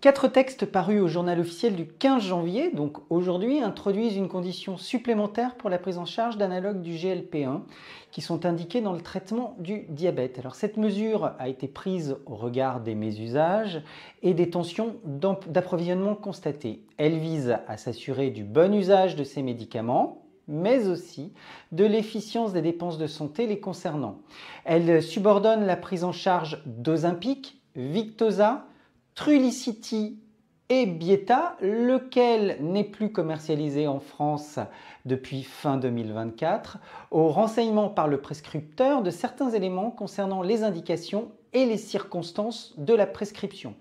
4 textes parus au journal officiel du 15 janvier, donc aujourd'hui, introduisent une condition supplémentaire pour la prise en charge d'analogues du GLP-1 qui sont indiqués dans le traitement du diabète. Alors cette mesure a été prise au regard des mésusages et des tensions d'approvisionnement constatées. Elle vise à s'assurer du bon usage de ces médicaments, mais aussi de l'efficience des dépenses de santé les concernant. Elle subordonne la prise en charge d'Ozempic, Victoza, Trulicity et Byetta, lequel n'est plus commercialisé en France depuis fin 2024, au renseignement par le prescripteur de certains éléments concernant les indications et les circonstances de la prescription.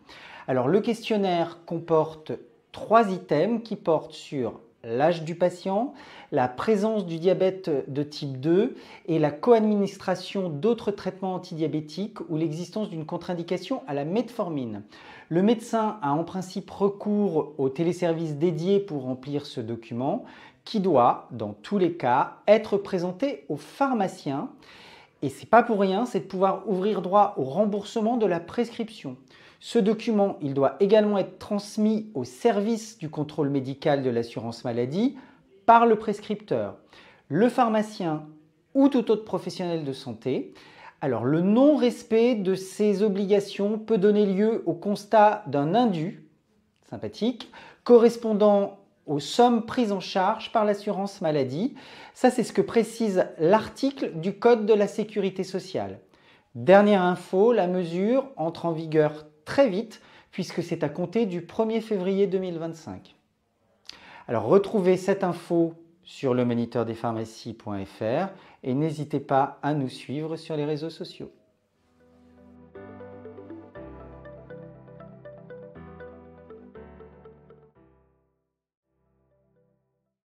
Alors le questionnaire comporte 3 items qui portent sur l'âge du patient, la présence du diabète de type 2 et la co-administration d'autres traitements antidiabétiques ou l'existence d'une contre-indication à la metformine. Le médecin a en principe recours au téléservice dédié pour remplir ce document qui doit, dans tous les cas, être présenté au pharmacien. Et c'est pas pour rien, c'est de pouvoir ouvrir droit au remboursement de la prescription. Ce document, il doit également être transmis au service du contrôle médical de l'assurance maladie par le prescripteur, le pharmacien ou tout autre professionnel de santé. Alors, le non-respect de ces obligations peut donner lieu au constat d'un indu, sympathique, correspondant aux sommes prises en charge par l'assurance maladie. Ça, c'est ce que précise l'article du Code de la sécurité sociale. Dernière info, la mesure entre en vigueur très vite puisque c'est à compter du 1er février 2025. Alors, retrouvez cette info sur le moniteur des pharmacies.fr et n'hésitez pas à nous suivre sur les réseaux sociaux.